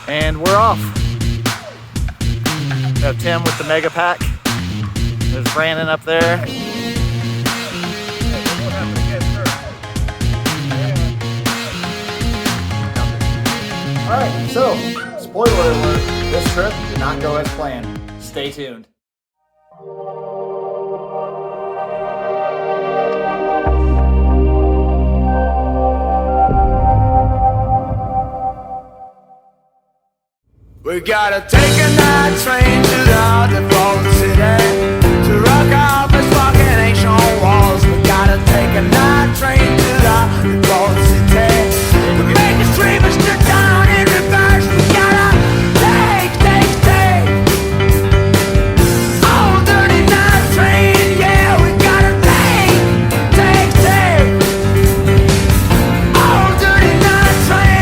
And we're off. We have Tim with the mega pack. There's Brandon up there. Alright, so spoiler alert, this trip did not go as planned. Stay tuned. We gotta take a night train to the Untitled City to rock out this fucking ancient walls. We gotta take a night train to the Untitled City to make the streamers turn down in reverse. We gotta take oh, dirty night train, yeah. We gotta take oh, dirty night train.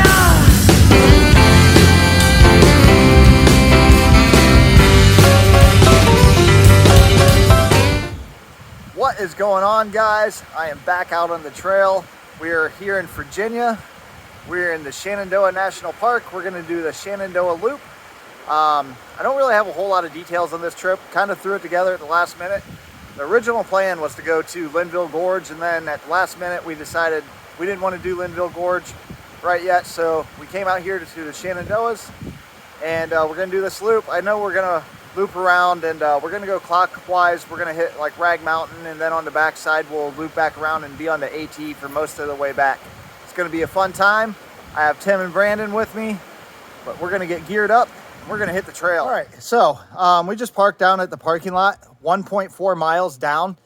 What is going on, guys? I am back out on the trail. We are here in Virginia. We're in the Shenandoah National Park. We're gonna do the Shenandoah Loop. I don't really have a whole lot of details on this trip. Kind of threw it together at the last minute. The original plan was to go to Linville Gorge, and then at the last minute we decided we didn't want to do Linville Gorge right yet, so we came out here to the Shenandoahs, and we're gonna do this loop. I know we're gonna loop around, and we're gonna go clockwise. We're gonna hit like Rag Mountain, and then on the back side we'll loop back around and be on the AT for most of the way back. It's gonna be a fun time. I have Tim and Brandon with me, but we're gonna get geared up. We're gonna hit the trail. All right, so we just parked down at the parking lot, 1.4 miles down,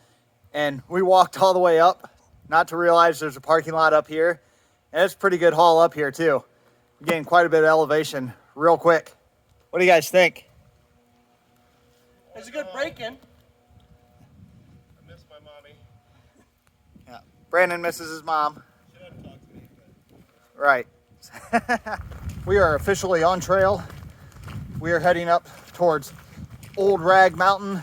and we walked all the way up, not to realize there's a parking lot up here, and it's a pretty good haul up here too. We're getting quite a bit of elevation real quick. What do you guys think? It's a good break-in. I miss my mommy. Yeah, Brandon misses his mom. She doesn't talk to me. But... Right. We are officially on trail. We are heading up towards Old Rag Mountain,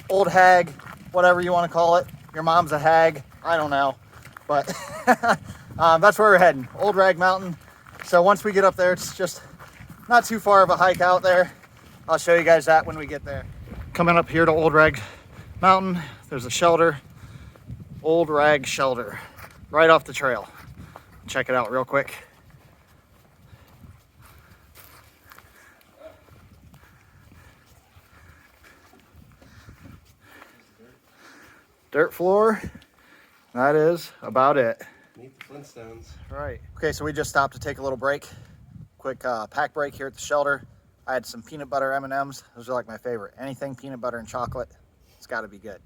Old Hag, whatever you want to call it. Your mom's a hag, I don't know. But that's where we're heading, Old Rag Mountain. So once we get up there, it's just not too far of a hike out there. I'll show you guys that when we get there. Coming up here to Old Rag Mountain, there's a shelter, Old Rag Shelter, right off the trail. Check it out real quick. Dirt floor, that is about it. Meet the Flintstones. Right. Okay, so we just stopped to take a little break. Quick pack break here at the shelter. I had some peanut butter M&Ms. Those are like my favorite. Anything peanut butter and chocolate, it's got to be good.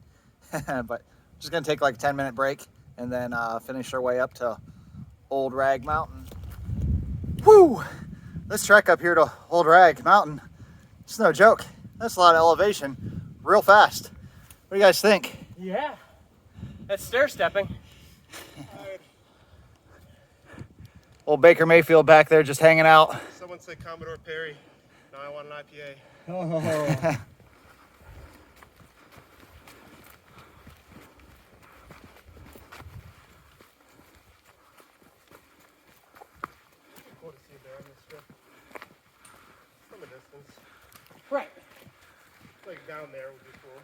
But just gonna take like a 10-minute break and then finish our way up to Old Rag Mountain. Woo! This trek up here to Old Rag Mountain, it's no joke. That's a lot of elevation, real fast. What do you guys think? Yeah. That's stair-stepping. Old Baker Mayfield back there just hanging out. Someone said Commodore Perry. Now I want an IPA. Oh. Cool to see a bear on this trip. From a distance. Right. Like down there would be cool.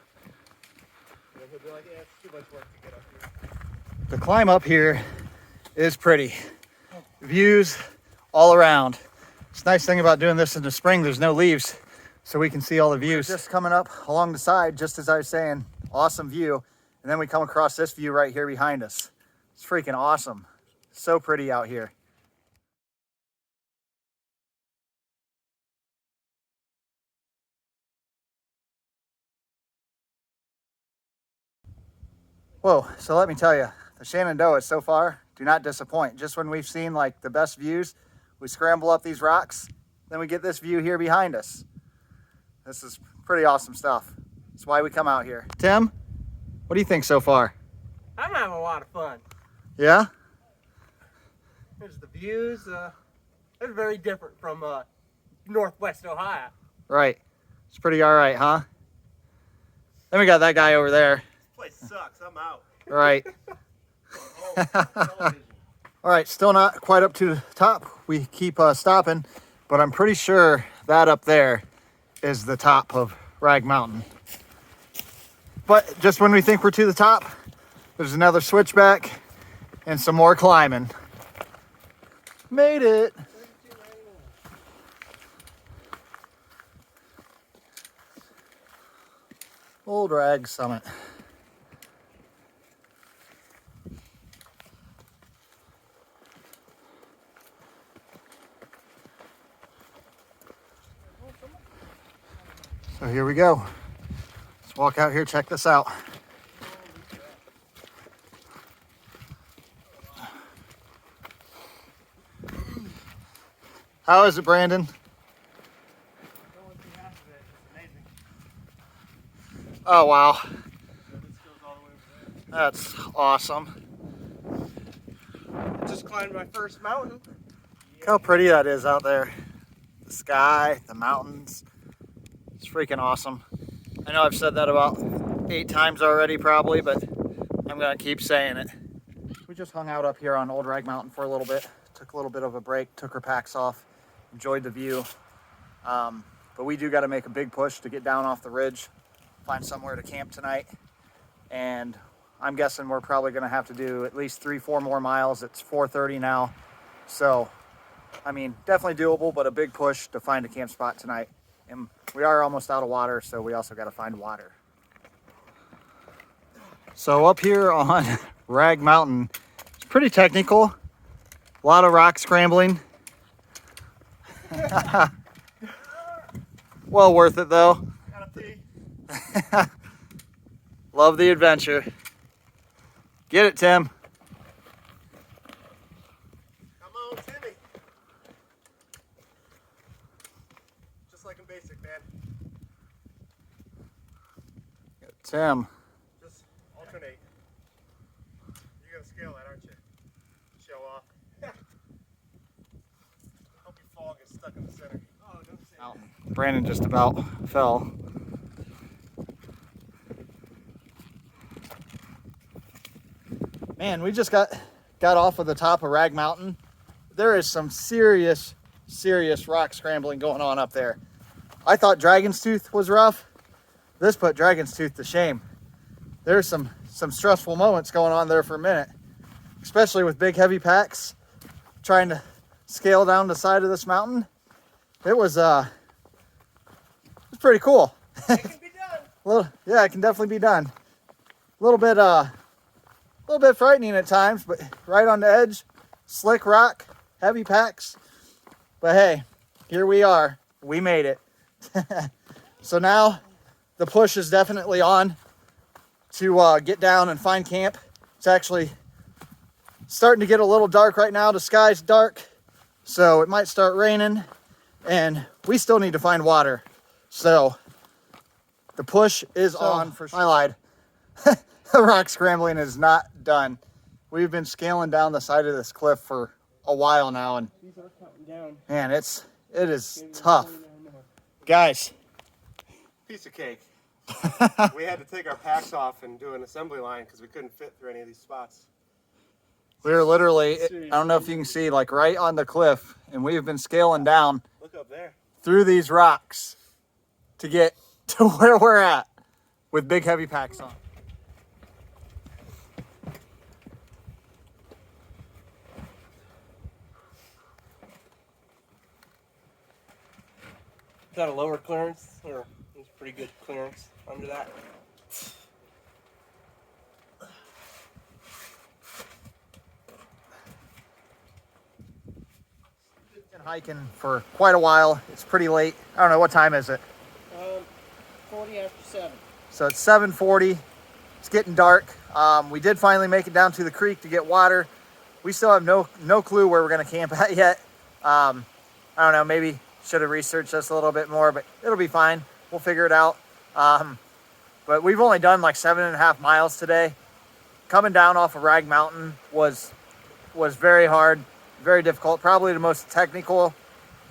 And then he'll be like, yeah, it's too much work to get up here. The climb up here is pretty. Views all around. It's a nice thing about doing this in the spring, there's no leaves, so we can see all the views. Just coming up along the side, just as I was saying, awesome view. And then we come across this view right here behind us. It's freaking awesome. So pretty out here. Whoa, so let me tell you, the Shenandoahs so far do not disappoint. Just when we've seen like the best views, we scramble up these rocks, then we get this view here behind us. This is pretty awesome stuff. That's why we come out here. Tim, what do you think so far? I'm having a lot of fun. Yeah? There's the views. They're very different from Northwest Ohio. Right. It's pretty all right, huh? Then we got that guy over there. This place sucks. I'm out. Right. Oh, television. All right, still not quite up to the top. We keep stopping, but I'm pretty sure that up there is the top of Rag Mountain. But just when we think we're to the top, there's another switchback and some more climbing. Made it. Old Rag Summit. So here we go. Let's walk out here, check this out. How is it, Brandon? Oh, wow. That's awesome. I just climbed my first mountain. Look how pretty that is out there. The sky, the mountains. It's freaking awesome. I know I've said that about 8 times already probably, but I'm gonna keep saying it. We just hung out up here on Old Rag Mountain for a little bit. Took a little bit of a break, took our packs off, enjoyed the view. But we do gotta make a big push to get down off the ridge, find somewhere to camp tonight. And I'm guessing we're probably gonna have to do at least 3-4 more miles. It's 4:30 now. So, I mean, definitely doable, but a big push to find a camp spot tonight. And we are almost out of water, so we also got to find water. So up here on Rag Mountain, it's pretty technical. A lot of rock scrambling. Well worth it though. Gotta pee. Love the adventure. Get it, Tim. Come on, Timmy. Just like in basic, man. Tim. Just alternate. You're gonna scale that, aren't you? Show off. Hope you fall and get stuck in the center. Oh, don't say that. Brandon just about fell. Man, we just got off of the top of Rag Mountain. There is some serious rock scrambling going on up there. I thought Dragon's Tooth was rough. This put Dragon's Tooth to shame. There's some stressful moments going on there for a minute, especially with big heavy packs trying to scale down the side of this mountain. It was pretty cool. It can be done. Yeah, it can definitely be done. A little bit frightening at times, but right on the edge, slick rock, heavy packs. But hey, here we are. We made it. So now the push is definitely on to get down and find camp. It's actually starting to get a little dark right now. The sky's dark, so it might start raining, and we still need to find water. So the push is on for sure. I lied. The rock scrambling is not done. We've been scaling down the side of this cliff for a while now, and These are counting down. man, it is tough. Guys, Piece of cake. We had to take our packs off and do an assembly line because we couldn't fit through any of these spots. we were literally, I don't know if you can see, like right on the cliff, and we have been scaling down Look up there. through these rocks to get to where we're at with big heavy packs on. Is that a lower clearance, or it's pretty good clearance under that? Been hiking for quite a while. It's pretty late. I don't know, what time is it? 40 after 7. So it's 7:40. It's getting dark. We did finally make it down to the creek to get water. We still have no clue where we're gonna camp at yet. I don't know, maybe should have researched this a little bit more, but it'll be fine. We'll figure it out. But we've only done like 7.5 miles today. Coming down off of Rag Mountain was very hard, very difficult. Probably the most technical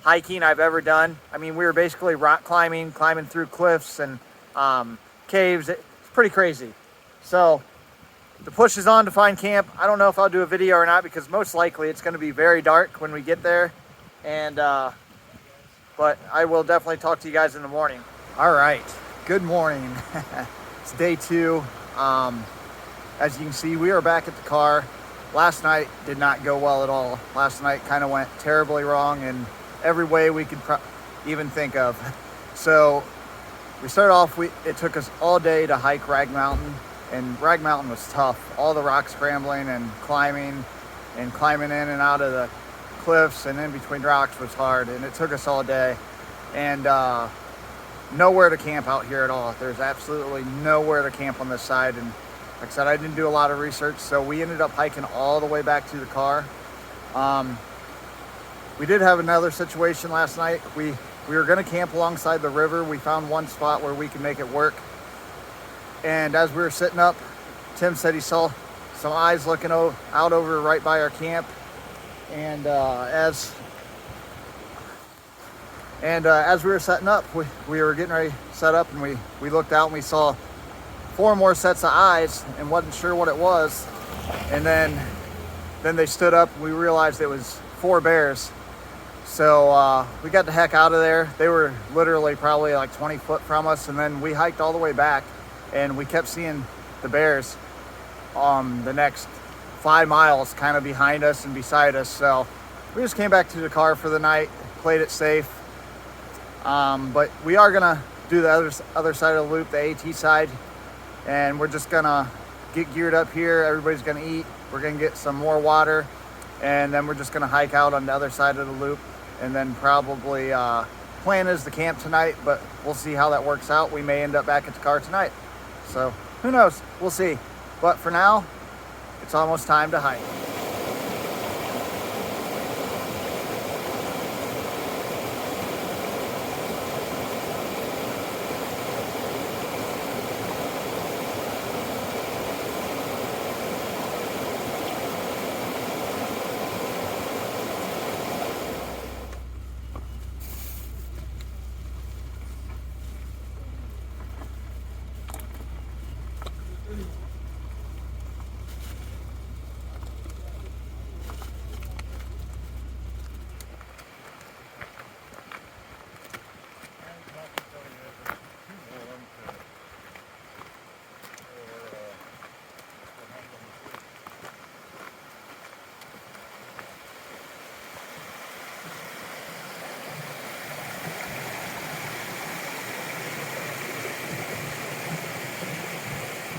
hiking I've ever done. I mean, we were basically rock climbing through cliffs and caves. It's pretty crazy. So the push is on to find camp. I don't know if I'll do a video or not because most likely it's going to be very dark when we get there. And but I will definitely talk to you guys in the morning. All right, good morning. It's day 2. As you can see, we are back at the car. Last night did not go well at all. Last night kind of went terribly wrong in every way we could even think of. So we started off, it took us all day to hike Rag Mountain, and Rag Mountain was tough. All the rock scrambling and climbing in and out of the cliffs and in between rocks was hard, and it took us all day. And nowhere to camp out here at all. There's absolutely nowhere to camp on this side. And like I said, I didn't do a lot of research, so we ended up hiking all the way back to the car. We did have another situation last night. We were going to camp alongside the river. We found one spot where we could make it work. And as we were sitting up, Tim said he saw some eyes looking out over right by our camp. And as we were setting up, we were getting ready to set up, and we looked out and we saw 4 more sets of eyes and wasn't sure what it was. And then they stood up and we realized it was 4 bears. So we got the heck out of there. They were literally probably like 20 foot from us, and then we hiked all the way back and we kept seeing the bears the next 5 miles kind of behind us and beside us. So we just came back to the car for the night, played it safe. But we are gonna do the other side of the loop, the AT side, and we're just gonna get geared up here. Everybody's gonna eat. We're gonna get some more water, and then we're just gonna hike out on the other side of the loop, and then probably plan is the camp tonight, but we'll see how that works out. We may end up back at the car tonight, so who knows? We'll see. But for now, it's almost time to hike.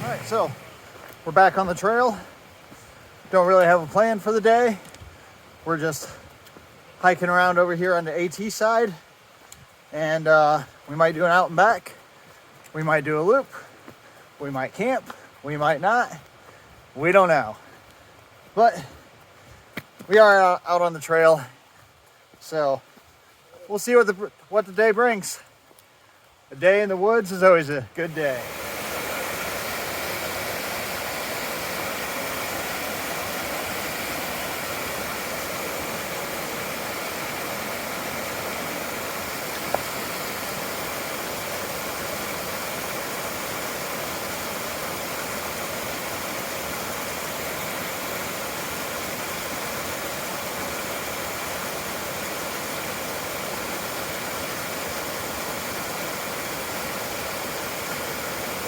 All right, so we're back on the trail. Don't really have a plan for the day. We're just hiking around over here on the AT side, and we might do an out and back. We might do a loop. We might camp. We might not. We don't know. But we are out on the trail, so we'll see what the day brings. A day in the woods is always a good day.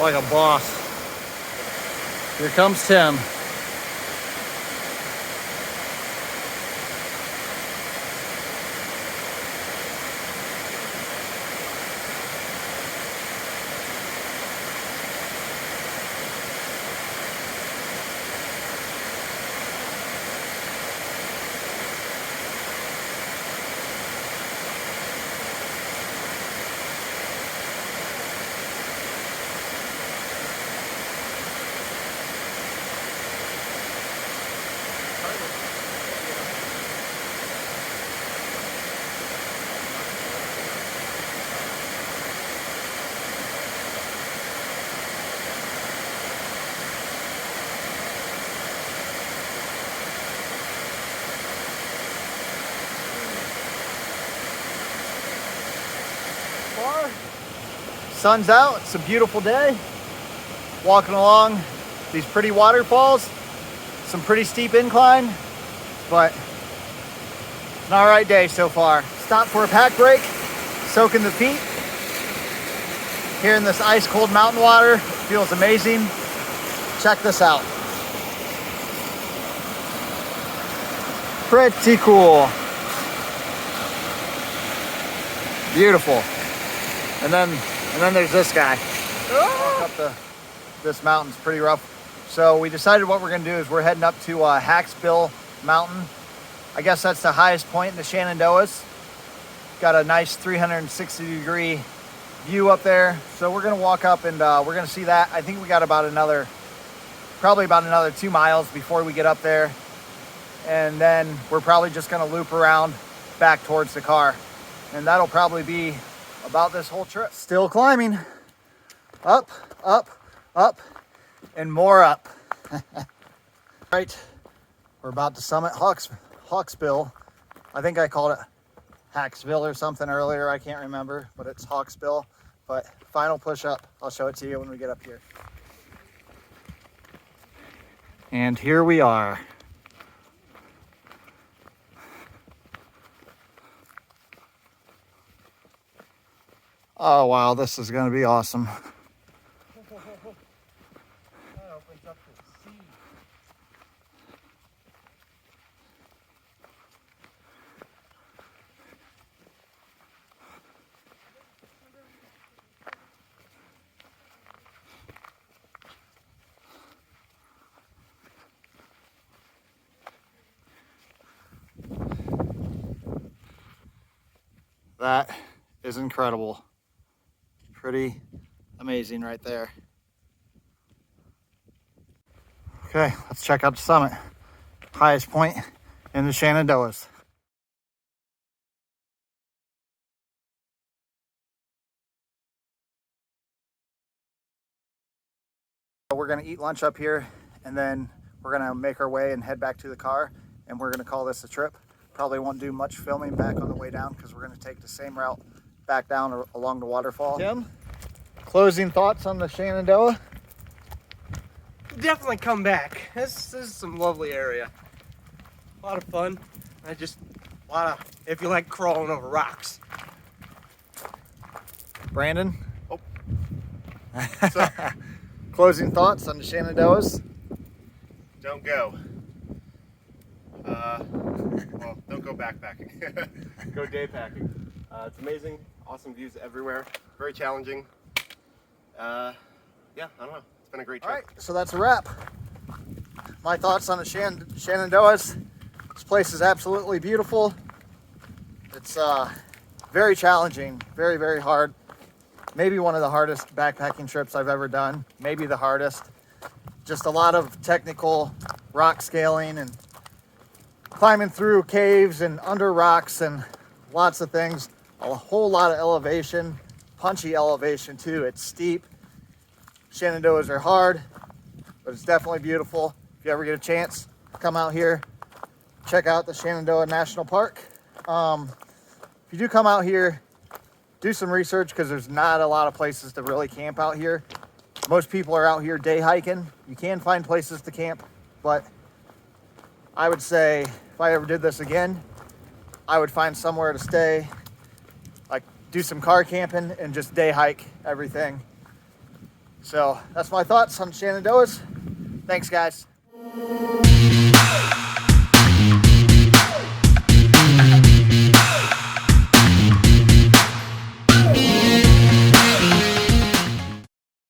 Like a boss. Here comes Tim. Sun's out, it's a beautiful day. Walking along these pretty waterfalls, some pretty steep incline, but an all right day so far. Stopped for a pack break, soaking the feet. Here in this ice cold mountain water, it feels amazing. Check this out. Pretty cool. Beautiful. And then there's this guy. This mountain's pretty rough. So we decided what we're gonna do is we're heading up to Hawksbill Mountain. I guess that's the highest point in the Shenandoahs. Got a nice 360-degree view up there. So we're gonna walk up and we're gonna see that. I think we got probably about another 2 miles before we get up there. And then we're probably just gonna loop around back towards the car. And that'll probably be about this whole trip. Still climbing. Up, up, up, and more up. Right, we're about to summit Hawksbill. I think I called it Hawksbill or something earlier. I can't remember, but it's Hawksbill. But final push up. I'll show it to you when we get up here. And here we are. Oh wow, this is gonna be awesome. That opens up to the sea. That is incredible. Pretty amazing right there. Okay, let's check out the summit. Highest point in the Shenandoahs. We're gonna eat lunch up here and then we're gonna make our way and head back to the car, and we're gonna call this a trip. Probably won't do much filming back on the way down because we're gonna take the same route back down along the waterfall. Tim, closing thoughts on the Shenandoah? Definitely come back. This is some lovely area. A lot of fun. If you like crawling over rocks. Brandon? Oh. Closing thoughts on the Shenandoahs? Don't go. Well, don't go backpacking. Go day packing. It's amazing. Awesome views everywhere. Very challenging. Yeah, I don't know. It's been a great trip. All right, so that's a wrap. My thoughts on the Shenandoahs. This place is absolutely beautiful. It's very challenging, very, very hard. Maybe one of the hardest backpacking trips I've ever done. Maybe the hardest. Just a lot of technical rock scaling and climbing through caves and under rocks and lots of things. A whole lot of elevation, punchy elevation too. It's steep. Shenandoahs are hard, but it's definitely beautiful. If you ever get a chance, come out here, check out the Shenandoah National Park. If you do come out here, do some research because there's not a lot of places to really camp out here. Most people are out here day hiking. You can find places to camp, but I would say if I ever did this again, I would find somewhere to stay, like do some car camping and just day hike everything. So that's my thoughts on Shenandoahs. Thanks, guys.